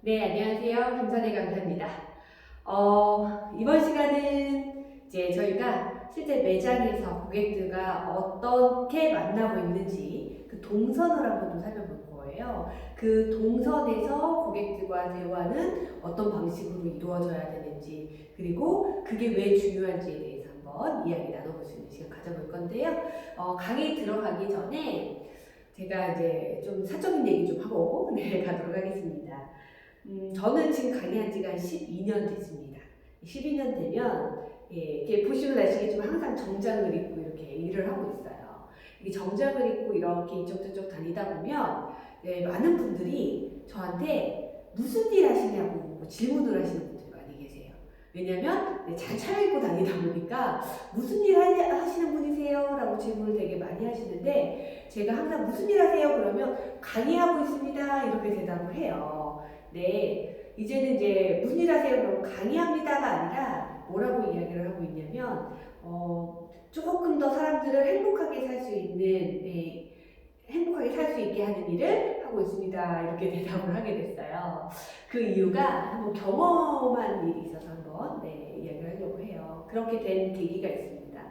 네, 안녕하세요. 김선혜 강사입니다. 이번 시간은 이제 저희가 실제 매장에서 고객들과 어떻게 만나고 있는지 그 동선을 한번 좀 살펴볼 거예요. 그 동선에서 고객들과 대화는 어떤 방식으로 이루어져야 되는지, 그리고 그게 왜 중요한지에 대해서 한번 이야기 나눠볼 수 있는 시간 가져볼 건데요. 강의 들어가기 전에 제가 이제 좀 사적인 얘기 좀 하고 네, 가도록 하겠습니다. 저는 지금 강의한 지가 12년 됐습니다. 12년 되면, 예, 이렇게 보시면 아시겠지만 항상 정장을 입고 이렇게 일을 하고 있어요. 이 정장을 입고 이렇게 이쪽저쪽 다니다 보면, 예, 많은 분들이 저한테 무슨 일 하시냐고 질문을 하시는 분들이 많이 계세요. 왜냐면, 네, 잘 차려입고 다니다 보니까 무슨 일 하시는 분이세요? 라고 질문을 되게 많이 하시는데, 제가 항상 무슨 일 하세요? 그러면 강의하고 있습니다. 이렇게 대답을 해요. 네, 이제는 이제 무슨 일 하세요? 그럼 강의합니다가 아니라 뭐라고 이야기를 하고 있냐면, 조금 더 사람들을 행복하게 살 수 있는, 네, 행복하게 살 수 있게 하는 일을 하고 있습니다. 이렇게 대답을 하게 됐어요. 그 이유가 한번 경험한 일이 있어서 한번, 네, 이야기를 하려고 해요. 그렇게 된 계기가 있습니다.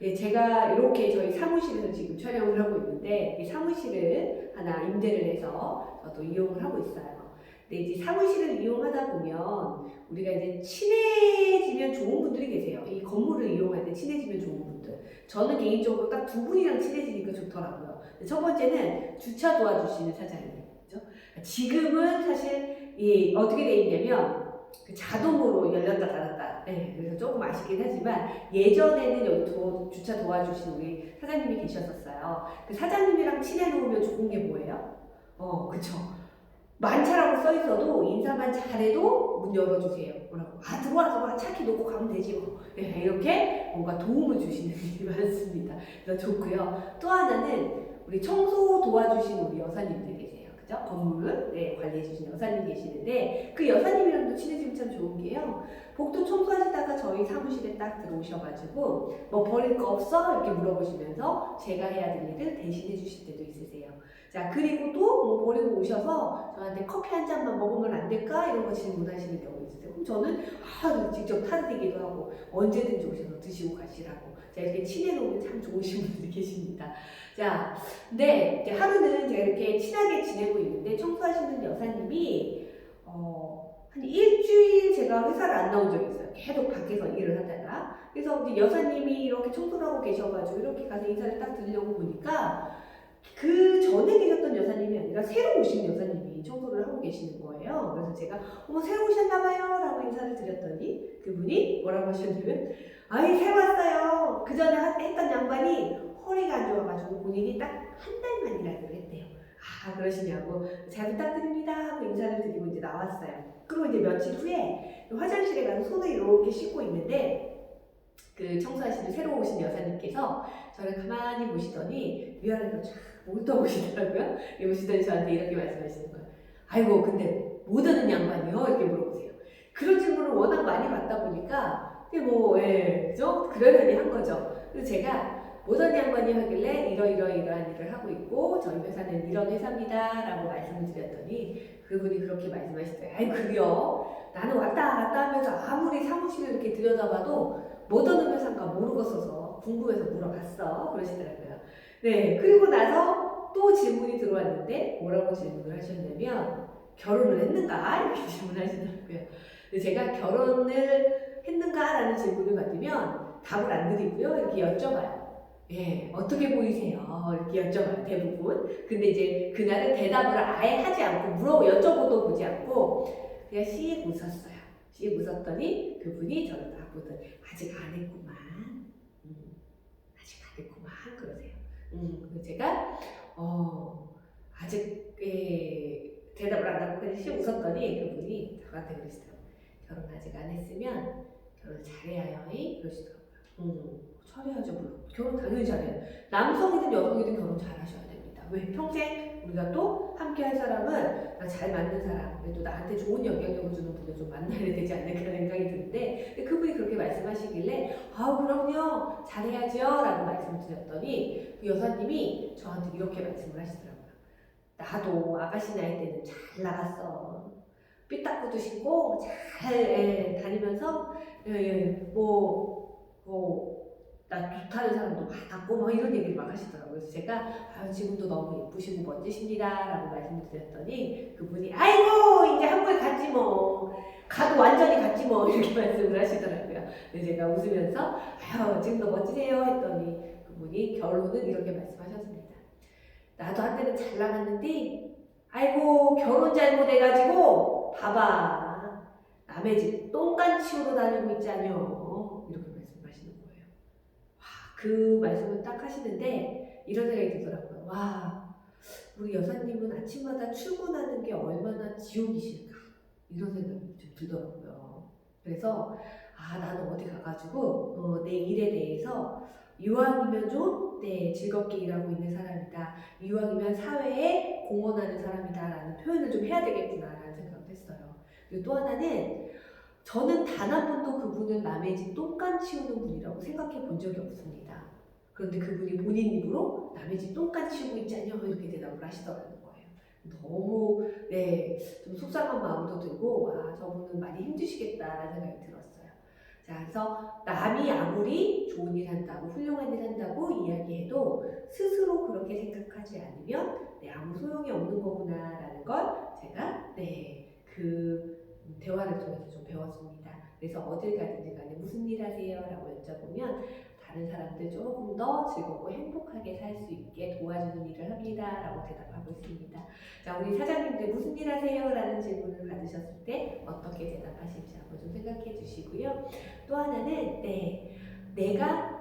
네, 제가 이렇게 저희 사무실에서 지금 촬영을 하고 있는데, 이 사무실을 하나 임대를 해서 저도 이용을 하고 있어요. 근데 이제 사무실을 이용하다 보면 우리가 이제 친해지면 좋은 분들이 계세요. 이 건물을 이용할 때 친해지면 좋은 분들. 저는 개인적으로 딱 두 분이랑 친해지니까 좋더라고요. 첫 번째는 주차 도와주시는 사장님. 그죠? 지금은 사실 어떻게 돼 있냐면 그 자동으로 열렸다 닫았다. 네, 그래서 조금 아쉽긴 하지만 예전에는 여기 주차 도와주시는 우리 사장님이 계셨었어요. 그 사장님이랑 친해 놓으면 좋은 게 뭐예요? 그쵸. 만차라고 써 있어도 인사만 잘해도 문 열어주세요. 뭐라고? 들어와 차키 놓고 가면 되지 뭐. 네, 이렇게 뭔가 도움을 주시는 일이 많습니다. 그래서 좋고요. 또 하나는 우리 청소 도와주신 우리 여사님들 계세요. 그죠? 건물을 관리해주신 여사님 계시는데 그 여사님이랑도 친해지면 참 좋은 게요. 복도 청소하시다가 저희 사무실에 딱 들어오셔가지고 뭐 버릴 거 없어? 이렇게 물어보시면서 제가 해야 될 일을 대신해 주실 때도 있으세요. 자, 그리고 또 뭐 버리고 오셔서 저한테 커피 한 잔만 먹으면 안 될까? 이런 거 질문하시는 경우 있으세요. 그럼 저는 직접 타드리기도 하고 언제든지 오셔서 드시고 가시라고. 자, 이렇게 친해놓으면 참 좋으신 분들이 계십니다. 자, 근데 이제 하루는 제가 이렇게 친하게 지내고 있는데 청소하시는 여사님이 한 일주일 제가 회사를 안 나온 적이 있어요. 계속 밖에서 일을 하다가. 그래서 이제 여사님이 이렇게 청소를 하고 계셔가지고 이렇게 가서 인사를 딱 드리려고 보니까 그 전에 계셨던 여사님이 아니라 새로 오신 여사님이 청소를 하고 계시는 거예요. 그래서 제가 새로 오셨나봐요 라고 인사를 드렸더니 그분이 뭐라고 하셨냐면 아이 새로 왔어요. 그 전에 했던 양반이 허리가 안 좋아가지고 본인이 딱 한 달만 일하기로 했대요. 그러시냐고 잘 부탁드립니다 하고 인사를 드리고 이제 나왔어요. 그리고 이제 며칠 후에 화장실에 가서 손을 이렇게 씻고 있는데 그 청소하시는 새로 오신 여사님께서 저를 가만히 보시더니 위아래로 쫙 몰떠보시더라고요. 보시더니 저한테 이렇게 말씀하시는 거예요. 아이고 근데 뭐 드는 양반이요? 이렇게 물어보세요. 그런 질문을 워낙 많이 받다 보니까 그죠? 그러려니 한 거죠. 그래서 제가 모던 양반이 하길래 이러이러한 일을 하고 있고 저희 회사는 이런 회사입니다 라고 말씀을 드렸더니 그분이 그렇게 말씀하시더라고요. 아이 그래요? 나는 왔다 갔다 하면서 아무리 사무실을 이렇게 들여다봐도 뭐 어느 회사인가 모르겠어서 궁금해서 물어봤어 그러시더라고요. 네, 그리고 나서 또 질문이 들어왔는데 뭐라고 질문을 하셨냐면 결혼을 했는가? 이렇게 질문하시더라고요. 제가 결혼을 했는가라는 질문을 받으면 답을 안 드리고요. 이렇게 여쭤봐요. 예, 어떻게 보이세요? 이렇게 여쭤봐요, 대부분. 근데 이제 그날은 대답을 아예 하지 않고 여쭤보도 보지 않고 그냥 씩 웃었어요. 씩 웃었더니 그분이 저를 딱 보더니 아직 안 했구만. 아직 안 했구만. 그러세요. 그래서 제가 아직 대답을 안 하고 그냥 씩 웃었더니 그분이 저한테 그러시더라고요. 결혼 아직 안 했으면 결혼 잘해야 해요. 그러시더라고요. 잘해야죠. 물론. 결혼 당연히 잘해요. 남성이든 여성이든 결혼 잘하셔야 됩니다. 왜? 평생 우리가 또 함께 할 사람은 나 잘 맞는 사람, 또 나한테 좋은 영향력을 주는 분을 좀 만나야 되지 않을까 생각이 드는데 그분이 그렇게 말씀하시길래 그럼요. 잘해야죠. 라고 말씀드렸더니 그 여사님이 저한테 이렇게 말씀을 하시더라고요. 나도 아가씨 나이 때는 잘 나갔어. 삐딱구도 신고 잘 다니면서 나 좋다는 사람도 막 닦고 막 이런 얘기를 막 하시더라고요. 그래서 제가 지금도 너무 예쁘시고 멋지십니다 라고 말씀을 드렸더니 그분이 아이고 이제 한국에 갔지 뭐 가도 완전히 갔지 뭐 이렇게 말씀을 하시더라고요. 근데 제가 웃으면서 지금도 멋지세요 했더니 그분이 결론은 이렇게 말씀하셨습니다. 나도 한때는 잘 나갔는데 아이고 결혼 잘못해가지고 봐봐 남의 집 똥간 치우러 다니고 있지 않여 이렇게 말씀하시는 거예요. 그 말씀을 딱 하시는데 이런 생각이 들더라고요. 와, 우리 여사님은 아침마다 출근하는 게 얼마나 지옥이실까 이런 생각이 좀 들더라고요. 그래서 나는 어디 가가지고 내 일에 대해서 이왕이면 좀 즐겁게 일하고 있는 사람이다. 이왕이면 사회에 공헌하는 사람이다 라는 표현을 좀 해야 되겠구나 라는 생각을 했어요. 그리고 또 하나는 저는 단 한 번도 그분은 남의 집 똥간 치우는 분이라고 생각해 본 적이 없습니다. 그런데 그분이 본인 입으로 남의 집 똥간 치우고 있지 않냐 이렇게 대답을 하시더라는 거예요. 너무 좀 속상한 마음도 들고 저분은 많이 힘드시겠다라는 생각이 들었어요. 자, 그래서 남이 아무리 좋은 일 한다고 훌륭한 일 한다고 이야기해도 스스로 그렇게 생각하지 않으면 아무 소용이 없는 거구나라는 걸 제가 그 대화를 통해서 좀 배웠습니다. 그래서 어딜 가든지 간에 무슨 일 하세요? 라고 여쭤보면 다른 사람들 조금 더 즐겁고 행복하게 살 수 있게 도와주는 일을 합니다. 라고 대답하고 있습니다. 자, 우리 사장님들 무슨 일 하세요? 라는 질문을 받으셨을 때 어떻게 대답하실지 한번 좀 생각해 주시고요. 또 하나는 내가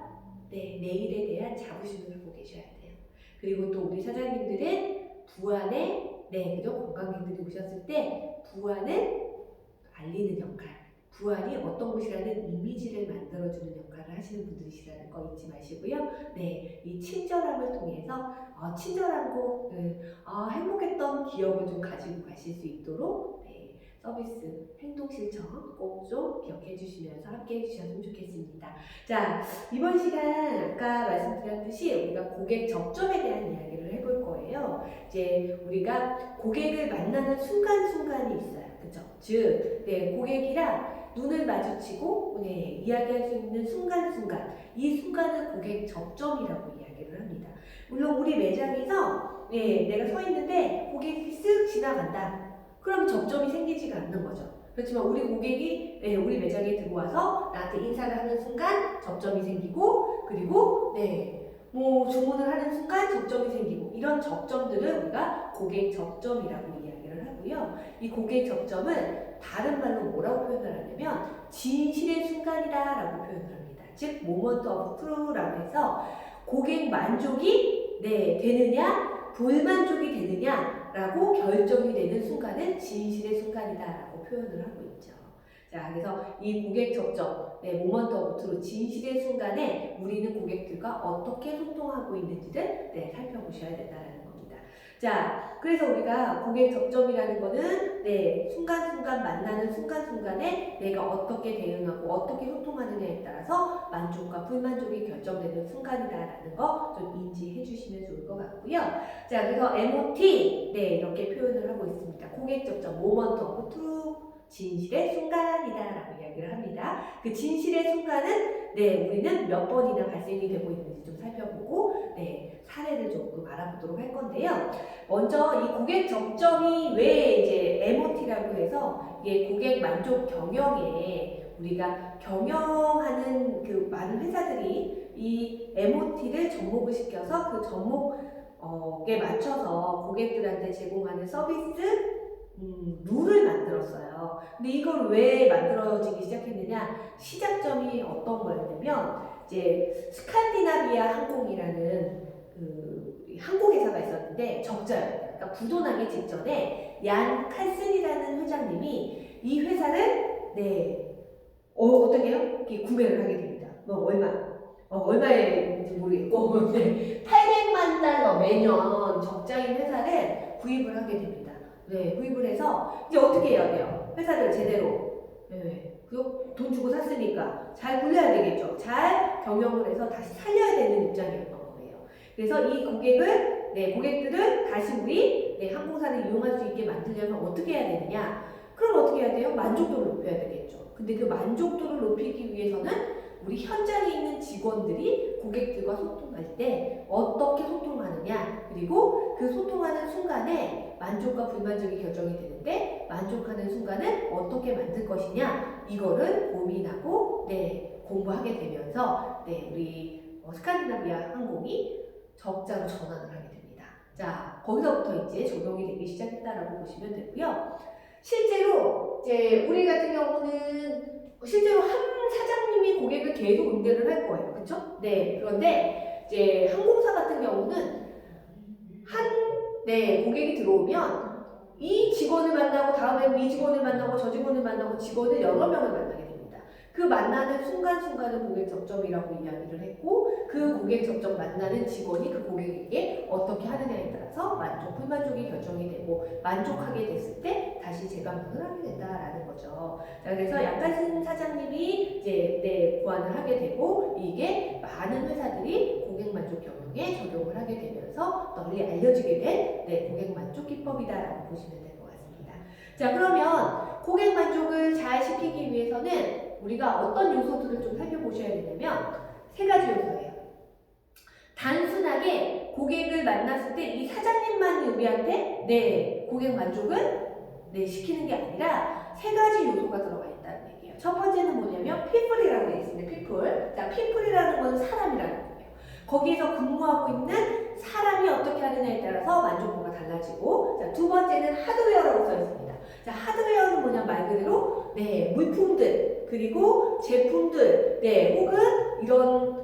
내 일에 대한 자부심을 갖고 계셔야 돼요. 그리고 또 우리 사장님들은 부안에 관광객들이 오셨을 때 부안을 알리는 역할, 부안이 어떤 곳이라는 이미지를 만들어주는 역할을 하시는 분들이시라는 거 잊지 마시고요. 이 친절함을 통해서 친절하고 행복했던 기억을 좀 가지고 가실 수 있도록 서비스 행동 실천 꼭 좀 기억해 주시면서 함께 해주셨으면 좋겠습니다. 자, 이번 시간 아까 말씀드렸듯이 우리가 고객 접점에 대한 이야기를 해볼 거예요. 이제 우리가 고객을 만나는 순간순간이 있어요. 그죠? 즉, 고객이랑 눈을 마주치고 이야기할 수 있는 순간순간, 이 순간은 고객 접점이라고 이야기를 합니다. 물론 우리 매장에서 내가 서 있는데 고객이 쓱 지나간다. 그럼 접점이 생기지가 않는 거죠. 그렇지만 우리 고객이 우리 매장에 들어와서 나한테 인사를 하는 순간 접점이 생기고, 그리고 주문을 하는 순간 접점이 생기고, 이런 접점들을 우리가 고객 접점이라고 이야기를 하고요. 이 고객 접점은 다른 말로 뭐라고 표현을 하냐면 진실의 순간이다 라고 표현을 합니다. 즉 moment of truth라고 해서 고객 만족이 되느냐 불만족이 되느냐라고 결정이 되는 순간은 진실의 순간이다라고 표현을 하고 있죠. 자, 그래서 이 고객 접점, 모먼트 오브 트루, 진실의 순간에 우리는 고객들과 어떻게 소통하고 있는지를 살펴보셔야 된다는 겁니다. 자, 그래서 우리가 고객 접점이라는 거는 순간순간 만나는 순간순간에 내가 어떻게 대응하고 어떻게 소통하느냐에 따라서 만족과 불만족이 결정되는 순간이다라는 거 좀 인지해 주시면 좋을 것 같고요. 자, 그래서 MOT 이렇게 표현을 하고 있습니다. 고객 접점, 모먼트 오브 트루, 진실의 순간이다라고 이야기를 합니다. 그 진실의 순간은 우리는 몇 번이나 발생이 되고 있는지 좀 살펴보고 사례를 조금 알아보도록 할 건데요. 먼저 이 고객 접점이 왜 이제 MOT라고 해서 고객 만족 경영에 우리가 경영하는 그 많은 회사들이 이 MOT를 접목을 시켜서 그 접목에 맞춰서 고객들한테 제공하는 서비스 룰을 만들었어요. 근데 이걸 왜 만들어지기 시작했느냐? 시작점이 어떤 거였냐면 이제 스칸디나비아 항공이라는 그 항공회사가 있었는데 적자였어요. 그러니까 부도나기 직전에 얀 칼슨이라는 회장님이 이 회사를 어떻게 해요? 이렇게 구매를 하게 됩니다. 얼마인지 모르겠고 800만 달러 매년 적자인 회사를 구입을 하게 됩니다. 구입을 해서 이제 어떻게 해야 돼요? 회사를 제대로 돈 주고 샀으니까 잘 굴려야 되겠죠. 잘 경영을 해서 다시 살려야 되는 입장이었던 거예요. 그래서 이 고객들을 다시 우리 항공사를 이용할 수 있게 만들려면 어떻게 해야 되느냐? 그럼 어떻게 해야 돼요? 만족도를 높여야 되겠죠. 근데 그 만족도를 높이기 위해서는 우리 현장에 있는 직원들이 고객들과 소통할 때 어떻게 소통하느냐, 그리고 그 소통하는 순간에 만족과 불만족이 결정이 되는데 만족하는 순간은 어떻게 만들 것이냐, 이거를 고민하고 공부하게 되면서 우리 스칸디나비아 항공이 적자로 전환을 하게 됩니다. 자, 거기서부터 이제 적용이 되기 시작했다라고 보시면 되고요. 실제로 이제 우리 같은 경우는 실제로 한 사장님이 고객을 계속 응대를 할 거예요. 그렇죠? 그런데 이제 항공사 같은 경우는 고객이 들어오면 이 직원을 만나고 다음에 이 직원을 만나고 저 직원을 만나고 직원을 여러 명을 만나게 됩니다. 그 만나는 순간순간을 고객 접점이라고 이야기를 했고, 그 고객 접점 만나는 직원이 그 고객에게 어떻게 하느냐에 따라서 만족, 불만족이 결정이 되고, 만족하게 됐을 때 다시 재방문을 하게 된다라는 거죠. 자, 그래서 약간 사장님이 이제 고안을 하게 되고, 이게 많은 회사들이 고객 만족 경영에 적용을 하게 되면서 널리 알려지게 된 고객 만족 기법이다라고 보시면 될 것 같습니다. 자, 그러면 고객 만족을 잘 시키기 위해서는 우리가 어떤 요소들을 좀 살펴보셔야 되냐면 3가지 요소예요. 단순하게 고객을 만났을 때 이 사장님만이 우리한테 고객 만족을 시키는 게 아니라 3가지 요소가 들어가 있다는 얘기예요. 첫 번째는 뭐냐면 people이라고 되어 있습니다. people. 자, people이라는 건 사람이라는 거예요. 거기에서 근무하고 있는 사람이 어떻게 하느냐에 따라서 만족도가 달라지고, 자, 두 번째는 하드웨어라고 써 있습니다. 자, 하드웨어는 뭐냐, 말 그대로 물품들, 그리고 제품들, 혹은 이런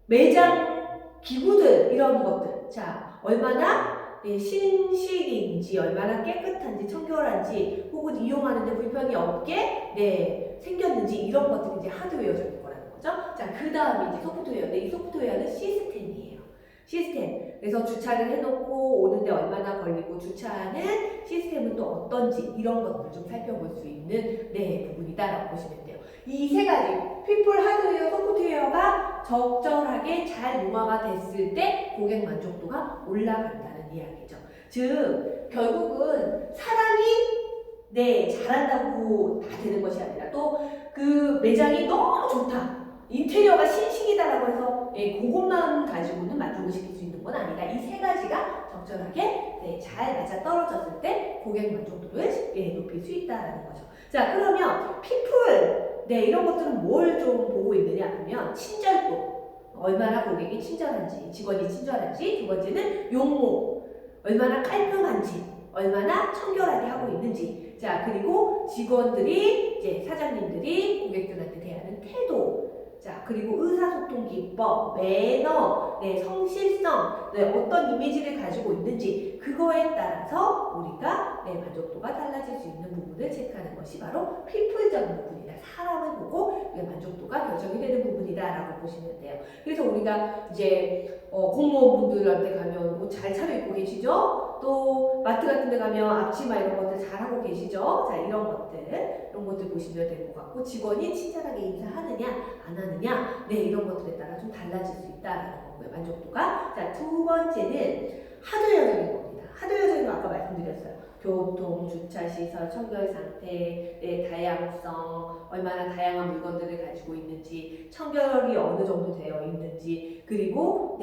매장 기구들, 이런 것들. 자, 얼마나 신식인지, 얼마나 깨끗한지, 청결한지, 혹은 이용하는데 불편이 없게 생겼는지, 이런 것들이 이제 하드웨어적인 거라는 거죠. 자, 그 다음에 이제 소프트웨어인데, 이 소프트웨어는 시스템이에요. 시스템. 그래서 주차를 해놓고 오는데 얼마나 걸리고, 주차하는 시스템은 또 어떤지, 이런 것들을 좀 살펴볼 수 있는 부분이다라고 보시면 돼요. 이 3가지, people, 하드웨어, 소프트웨어가 적절하게 잘 융화가 됐을 때 고객 만족도가 올라간다는 이야기죠. 즉, 결국은 사람이 잘한다고 다 되는 것이 아니라, 또 그 매장이 너무 좋다, 인테리어가 신식이다라고 해서 그것만 가지고는 만족을 시킬 수 있는 건 아니다. 이 3가지가 적절하게 잘 맞아 떨어졌을 때 고객 만족도를 높일 수 있다라는 거죠. 자, 그러면 people, 이런 것들은 뭘 좀 보고 있느냐 하면 친절도, 얼마나 고객이 친절한지, 직원이 친절한지. 두 번째는 용모, 얼마나 깔끔한지, 얼마나 청결하게 하고 있는지. 자, 그리고 직원들이, 사장님들이 고객들한테 대하는 태도, 자, 그리고 의사소통 기법, 매너, 성실성, 어떤 이미지를 가지고 있는지, 그거에 따라서 우리가 만족도가 달라질 수 있는 부분을 체크하는 것이 바로 people적인 부분이다. 사람을 보고 만족도가 결정이 되는 부분이다라고 보시면 돼요. 그래서 우리가 이제 공무원분들한테 가면 옷 잘 차려입고 계시죠? 또 마트 같은 데 가면 앞치마 이런 것들 잘하고 계시죠? 자, 이런 것들 보시면 될 것 같고, 직원이 친절하게 인사하느냐 안 하느냐, 이런 것들에 따라 좀 달라질 수 있다라는 거고요, 만족도가. 자, 두 번째는 하드웨어적인 겁니다. 하드웨어적인 거 아까 말씀드렸어요. 교통, 주차시설, 청결 상태, 다양성, 얼마나 다양한 물건들을 가지고 있는지, 청결이 어느 정도 되어 있는지, 그리고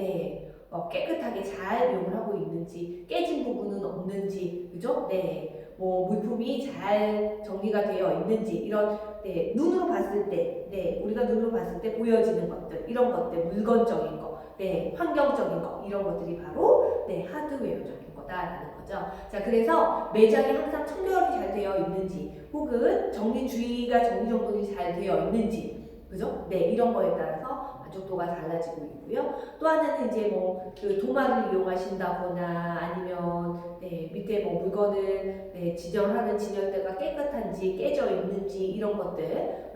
깨끗하게 잘 이용을 하고 있는지, 깨진 부분은 없는지, 그죠? 물품이 잘 정리가 되어 있는지, 이런 눈으로 봤을 때, 우리가 눈으로 봤을 때 보여지는 것들, 이런 것들, 물건적인 거, 환경적인 거, 이런 것들이 바로 하드웨어적인 거다라는 거죠. 자, 그래서 매장이 항상 청결이 잘 되어 있는지, 혹은 정리정돈이 잘 되어 있는지, 그죠? 이런 거에 따라서 만족도가 달라지고 있고요. 또 하나는 이제 그 도마를 이용하신다거나, 아니면 밑에 물건을 지정하는 진열대가 깨끗한지, 깨져 있는지, 이런 것들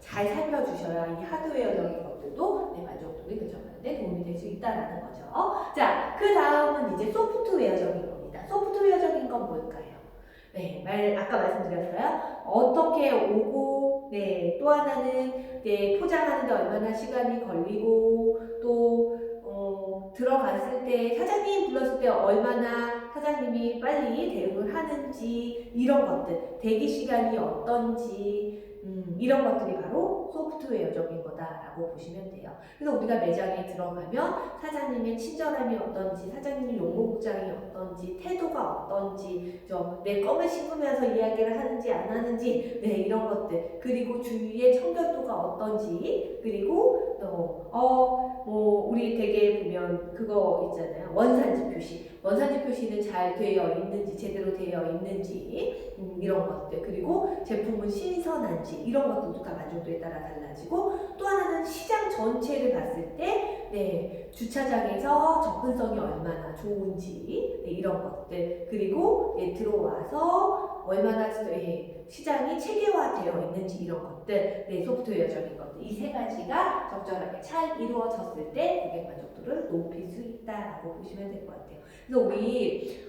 잘 살펴주셔야 이 하드웨어적인 것들도 만족도를 결정하는 데 도움이 될 수 있다라는 거죠. 자, 그 다음은 이제 소프트웨어적인 겁니다. 소프트웨어적인 건 뭘까요? 아까 말씀드렸어요. 어떻게 오고, 또 하나는 포장하는데 얼마나 시간이 걸리고, 또 들어갔을 때 사장님 불렀을 때 얼마나 사장님이 빨리 대응을 하는지 이런 것들, 대기 시간이 어떤지 이런 것들이 바로 소프트웨어적인 거다라고 보시면 돼요. 그래서 우리가 매장에 들어가면 사장님의 친절함이 어떤지, 사장님의 용모국장이 어떤지, 태도가 어떤지, 내 껌을 씹으면서 이야기를 하는지 안 하는지, 네 이런 것들, 그리고 주위의 청결도가 어떤지, 그리고 우리 되게 보면 그거 있잖아요. 원산지 표시. 원산지 표시는 잘 되어 있는지, 제대로 되어 있는지, 이런 것들. 그리고 제품은 신선한지, 이런 것들도 다 만족도에 따라 달라지고, 또 하나는 시장 전체를 봤을 때, 네, 주차장에서 접근성이 얼마나 좋은지, 네, 이런 것들. 그리고 들어와서 얼마나 시장이 체계화되어 있는지, 이런 것들. 네, 소프트웨어적인 것들. 이 세 가지가 적절하게 잘 이루어졌을 때 고객 만족도를 높일 수 있다라고 보시면 될 것 같아요. 그래서 우리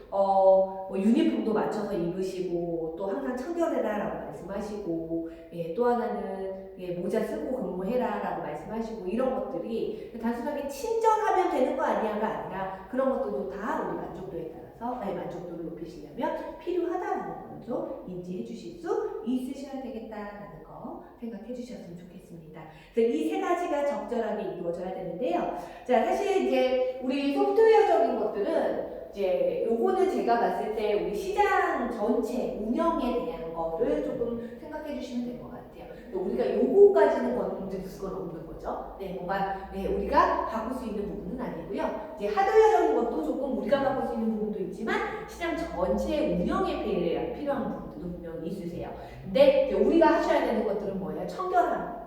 유니폼도 맞춰서 입으시고 또 항상 청결해라라고 말씀하시고 또 하나는 모자 쓰고 근무해라라고 말씀하시고 이런 것들이 단순하게 친절하면 되는 거 아니야가 아니라 그런 것들도 다 우리 만족도에 따라서 나의 만족도를 높이시려면 필요하다라는 것도 인지해 주실 수 있으셔야 되겠다라는 거 생각해 주셨으면 좋겠습니다. 그래서 이 세 가지가 적절하게 이루어져야 되는데요. 자, 사실 이제 우리 소프트웨어적인 것들은 이제 요거는 제가 봤을 때 우리 시장 전체 운영에 대한 거를 조금 생각해 주시면 될 것 같아요. 우리가 요거까지는 문제 수가 없는 거죠. 네, 뭔가 우리가 바꿀 수 있는 부분은 아니고요. 이제 하드웨어적인 것도 조금 우리가 바꿀 수 있는 부분도 있지만 시장 전체 운영에 필요한 부분도 분명히 있으세요. 근데 우리가 하셔야 되는 것들은 뭐예요? 청결함.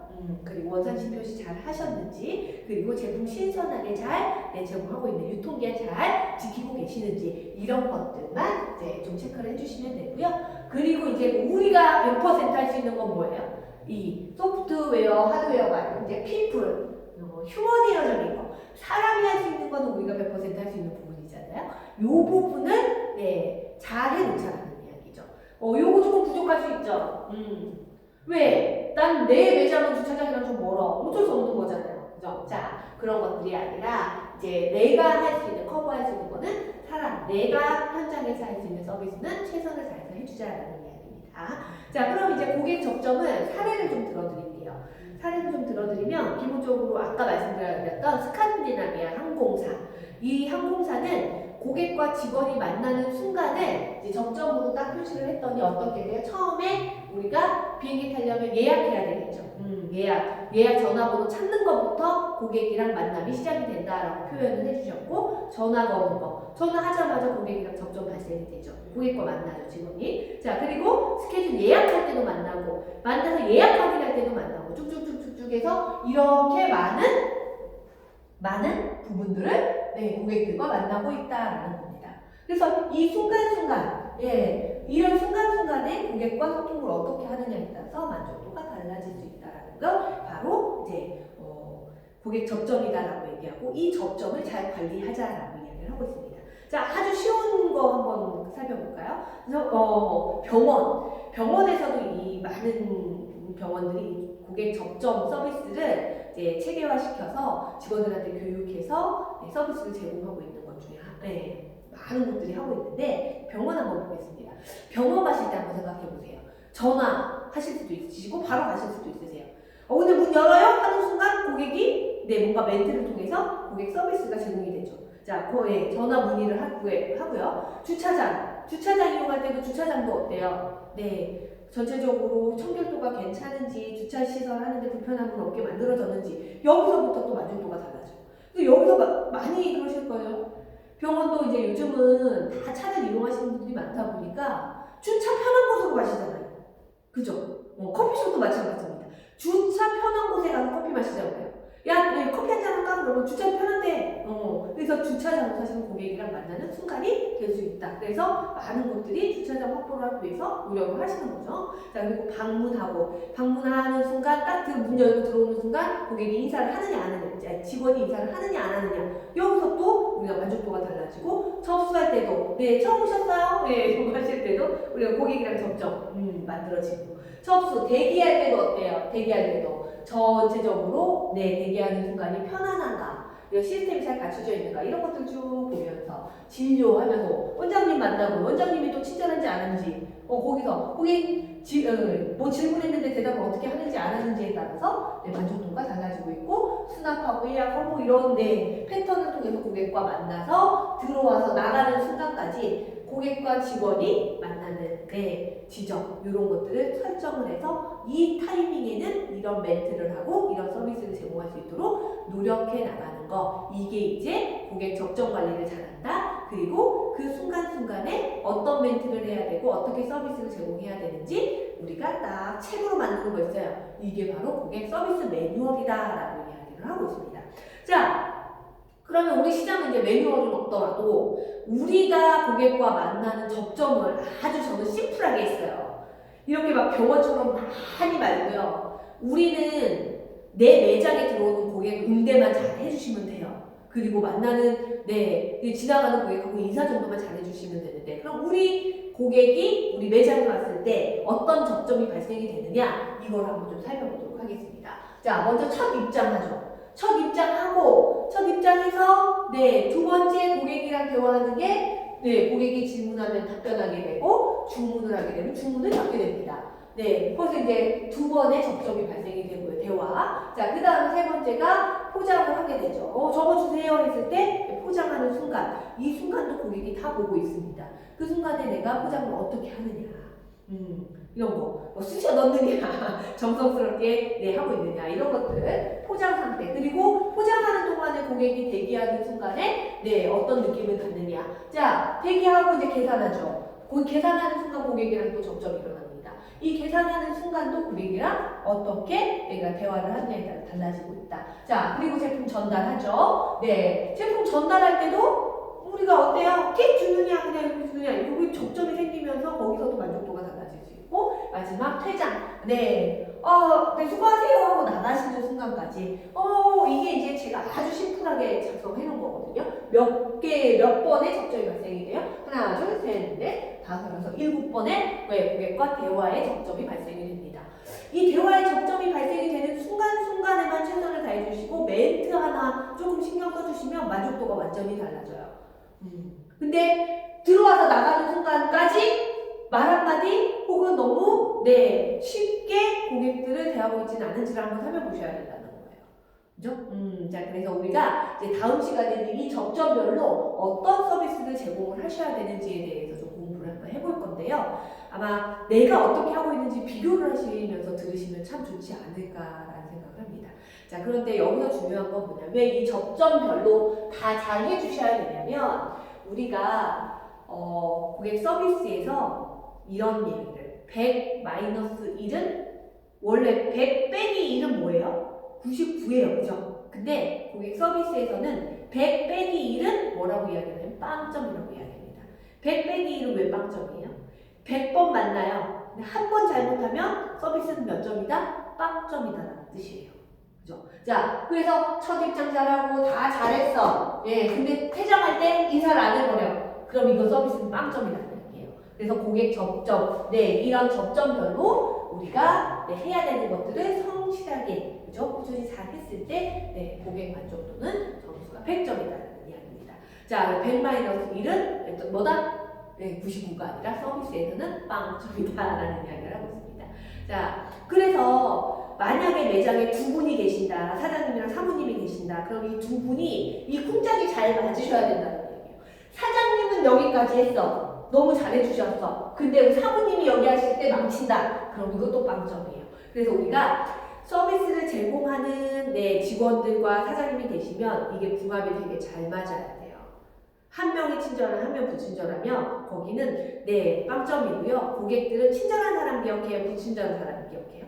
그리고 원산지 표시 잘 하셨는지, 그리고 제품 신선하게 잘 제공하고 있는 유통기한 잘 지키고 계시는지 이런 것들만 이제 좀 체크를 해주시면 되고요. 그리고 이제 우리가 100% 할 수 있는 건 뭐예요? 이 소프트웨어, 하드웨어가 아니고 이제 people, 휴머니어적인 거, 사람이 할 수 있는 거는 우리가 100% 할 수 있는 부분이잖아요. 요 부분을 잘 해놓자라는 이야기죠. 요거 조금 부족할 수 있죠. 왜? 난 내 매장은 주차장이랑 좀 멀어. 어쩔 수 없는 거잖아요. 그죠? 자, 그런 것들이 아니라 이제 내가 할 수 있는, 커버할 수 있는 거는 내가 현장에서 할 수 있는 서비스는 최선을 다해서 해주자라는 이야기입니다. 자, 그럼 이제 고객 접점을 사례를 좀 들어드릴게요. 사례를 좀 들어드리면 기본적으로 아까 말씀드렸던 스칸디나비아 항공사. 이 항공사는 고객과 직원이 만나는 순간을 이제 접점으로 딱 표시를 했더니 어떻게 돼요? 처음에 우리가 비행기 타려면 예약해야 되겠죠. 예약 전화번호 찾는 것부터 고객이랑 만남이 시작이 된다라고 표현을 해주셨고, 전화 거는 거, 전화하자마자 고객이랑 접점 발생이 되죠. 고객과 만나죠, 직원이. 자, 그리고 스케줄 예약할 때도 만나고, 만나서 예약 확인할 때도 만나고, 쭉쭉쭉쭉 해서 이렇게 많은 부분들을 고객들과 만나고 있다라는 겁니다. 그래서 이 순간순간, 이런 순간순간에 고객과 소통을 어떻게 하느냐에 따라서 만족도가 달라질 수 있다라는 거, 바로 이제 고객 접점이다라고 얘기하고 이 접점을 잘 관리하자라고 이야기를 하고 있습니다. 자, 아주 쉬운 거 한번 살펴볼까요? 그래서 병원에서도 이 많은 병원들이 고객 접점 서비스를 이제 체계화시켜서 직원들한테 교육해서 서비스를 제공하고 있는 것 중에 많은 곳들이 하고 있는데 병원 한번 보겠습니다. 병원 가실 때 한번 생각해 보세요. 전화하실 수도 있으시고 바로 가실 수도 있으세요. 오늘 문 열어요? 하는 순간 고객이 뭔가 멘트를 통해서 고객 서비스가 제공이 되죠. 자, 전화 문의를 하고요. 주차장 이용할 때도 주차장도 어때요? 전체적으로 청결도가 괜찮은지, 주차시설 하는데 불편함은 없게 만들어졌는지, 여기서부터 또 만족도가 달라져요. 그래서 여기서 많이 그러실 거예요. 병원도 이제 요즘은 다 차를 이용하시는 분들이 많다 보니까 주차 편한 곳으로 가시잖아요. 그죠? 커피숍도 마찬가지입니다. 주차 편한 곳에 가서 커피 마시잖아요. 야, 커피 한잔 할까? 그러면 주차 편한데, 그래서 주차장을 사시는 고객이랑 만나는 순간이 될 수 있다. 그래서 많은 곳들이 주차장 확보를 하기 위해서 노력을 하시는 거죠. 자, 그리고 방문하는 순간, 딱 문 열고 들어오는 순간, 고객이 인사를 하느냐, 안 하느냐, 직원이 인사를 하느냐, 안 하느냐. 여기서 또 우리가 만족도가 달라지고, 접수할 때도, 처음 오셨어요? 이거 하실 때도, 우리가 고객이랑 접점, 만들어지고. 접수, 대기할 때도 어때요? 대기할 때도. 전체적으로 대기하는 순간이 편안한가, 이런 시스템이 잘 갖춰져 있는가 이런 것들 쭉 보면서 진료하면서 원장님 만나고 원장님이 또 친절한지 안 하는지 거기서 뭐 질문했는데 대답을 어떻게 하는지 안 하는지에 따라서 만족도가 달라지고 있고 수납하고 예약하고 이런 패턴을 통해서 고객과 만나서 들어와서 나가는 순간까지 고객과 직원이 만나는 지점 이런 것들을 설정을 해서 이 타이밍에는 이런 멘트를 하고 이런 서비스를 제공할 수 있도록 노력해 나가는 거 이게 이제 고객 적정 관리를 잘한다. 그리고 그 순간순간에 어떤 멘트를 해야 되고 어떻게 서비스를 제공해야 되는지 우리가 딱 책으로 만드는 거 있어요. 이게 바로 고객 서비스 매뉴얼이다 라고 이야기를 하고 있습니다. 자, 그러면 우리 시장은 이제 매뉴얼은 없더라도 우리가 고객과 만나는 접점을 아주 저는 심플하게 했어요. 이렇게 막 병원처럼 많이 말고요. 우리는 내 매장에 들어오는 고객 응대만 잘 해주시면 돼요. 그리고 만나는 지나가는 고객하고 인사 정도만 잘 해주시면 되는데 그럼 우리 고객이 우리 매장에 왔을 때 어떤 접점이 발생이 되느냐 이걸 한번 좀 살펴보도록 하겠습니다. 자, 먼저 첫 입장하죠. 첫 입장에서 두 번째 고객이랑 대화하는 게 고객이 질문하면 답변하게 되고 주문을 하게 되면 주문을 받게 됩니다. 그래서 이제 두 번의 접점이 발생이 되고요. 대화. 자, 그 다음에 세 번째가 포장을 하게 되죠. 적어주세요 했을 때 포장하는 순간. 이 순간도 고객이 다 보고 있습니다. 그 순간에 내가 포장을 어떻게 하느냐. 이런 거. 쑤셔 넣느냐. 정성스럽게 하고 있느냐. 이런 것들. 포장 상태. 그리고 포장하는 동안에 고객이 대기하는 순간에 어떤 느낌을 갖느냐. 자, 대기하고 이제 계산하죠. 계산하는 순간 고객이랑 또 접점이 일어납니다. 이 계산하는 순간도 고객이랑 어떻게 내가 대화를 하느냐에 따라 달라지고 있다. 자, 그리고 제품 전달하죠. 제품 전달할 때도 우리가 어때요? 팁 주느냐, 그냥 이렇게 주느냐. 여기 접점이 생기면서 거기서도 만족도가 달라질 수 있고, 마지막 퇴장. 수고하세요 하고 나가시는 순간까지. 이게 이제 제가 아주 심플하게 작성해 놓은 거거든요. 몇 번의 접점이 발생이 돼요? 하나, 둘, 셋, 넷, 다섯, 여섯, 7번의 고객과 대화의 접점이 발생이 됩니다. 이 대화의 접점이 발생이 되는 순간순간에만 최선을 다해주시고 멘트 하나 조금 신경 써주시면 만족도가 완전히 달라져요. 근데 들어와서 나가는 순간까지 말 한마디 혹은 너무 쉽게 고객들을 대하고 있지는 않은지를 한번 살펴보셔야 된다는 거예요. 그죠? 자, 그래서 우리가 이제 다음 시간에는 이 접점별로 어떤 서비스를 제공을 하셔야 되는지에 대해서 좀 공부를 한번 해볼 건데요. 아마 내가 어떻게 하고 있는지 비교를 하시면서 들으시면 참 좋지 않을까라는 생각을 합니다. 자, 그런데 여기서 중요한 건 뭐냐면 왜 이 접점별로 다 잘 해주셔야 되냐면 우리가 고객 서비스에서 이런 얘기를 100-1은 원래 100 빼기 1은 뭐예요? 99예요. 그죠? 근데 고객 서비스에서는 100 빼기 1은 뭐라고 이야기하냐면 빵점이라고 이야기합니다. 100 빼기 1은 왜 빵점이에요? 100번 만나요. 근데 한 번 잘못하면 서비스는 몇 점이다? 빵점이다라는 뜻이에요. 그죠? 자, 그래서 첫 입장 잘하고 다 잘했어. 근데 퇴장할 때 인사를 안 해버려. 그럼 이거 서비스는 빵점이다. 그래서 고객 접점, 이런 접점별로 우리가 해야 되는 것들을 성실하게, 그죠? 꾸준히 잘 했을 때, 고객 만족도는 점수가 100점이다라는 이야기입니다. 자, 100-1은 뭐다? 99가 아니라 서비스에서는 빵점이다라는 이야기를 하고 있습니다. 자, 그래서 만약에 매장에 두 분이 계신다, 사장님이랑 사모님이 계신다, 그럼 이 두 분이 이 쿵짝이 잘 맞으셔야 된다는 얘기예요. 사장님은 여기까지 했어. 너무 잘해주셨어. 근데 우리 사부님이 여기 하실 때 망친다. 그럼 이것도 빵점이에요. 그래서 우리가 서비스를 제공하는 직원들과 사장님이 계시면 이게 궁합이 되게 잘 맞아야 돼요. 한 명이 친절한 한 명 불친절하면 거기는 빵점이고요. 고객들은 친절한 사람 기억해요? 불친절한 사람 기억해요?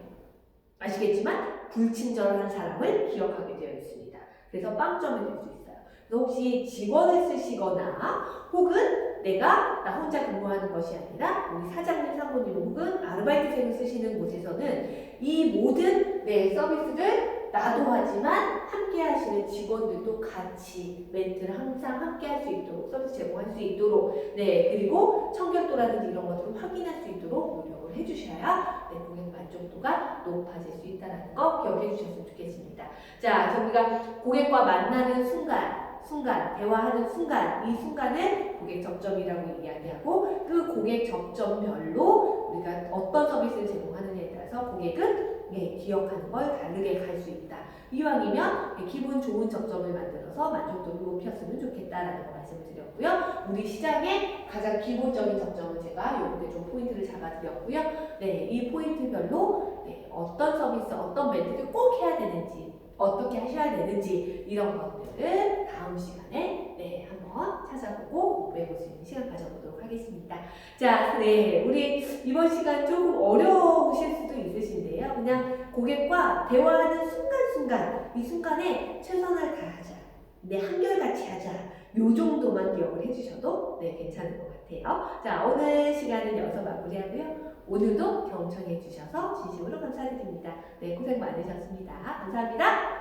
아시겠지만 불친절한 사람을 기억하게 되어 있습니다. 그래서 빵점이 될 수 있어요. 그래서 혹시 직원을 쓰시거나 혹은 나 혼자 근무하는 것이 아니라 우리 사장님, 사모님 혹은 아르바이트생을 쓰시는 곳에서는 이 모든 서비스를 나도 하지만 함께 하시는 직원들도 같이 멘트를 항상 함께 할 수 있도록 서비스 제공할 수 있도록 그리고 청결도라든지 이런 것들을 확인할 수 있도록 노력을 해주셔야 고객 만족도가 높아질 수 있다는 거 기억해 주셨으면 좋겠습니다. 자, 그래서 우리가 고객과 만나는 순간, 대화하는 순간, 이 순간을 고객 접점이라고 이야기하고 그 고객 접점별로 우리가 어떤 서비스를 제공하느냐에 따라서 고객은 기억하는 걸 다르게 갈 수 있다. 이왕이면 기분 좋은 접점을 만들어서 만족도를 높였으면 좋겠다라는 거 말씀을 드렸고요. 우리 시장의 가장 기본적인 접점은 제가 요렇게 좀 포인트를 잡아드렸고요. 이 포인트별로 어떤 서비스, 어떤 멘트를 꼭 해야 되는지, 어떻게 하셔야 되는지 이런 것들을 다음 시간에 한번 찾아보고 공부해 볼 수 있는 시간 가져보도록 하겠습니다. 자, 우리 이번 시간 조금 어려우실 수도 있으신데요. 그냥 고객과 대화하는 순간순간, 이 순간에 최선을 다하자. 한결같이 하자. 요 정도만 기억을 해주셔도 괜찮을 것 같아요. 자, 오늘 시간은 여기서 마무리하고요. 오늘도 경청해 주셔서 진심으로 감사드립니다. 고생 많으셨습니다. 감사합니다.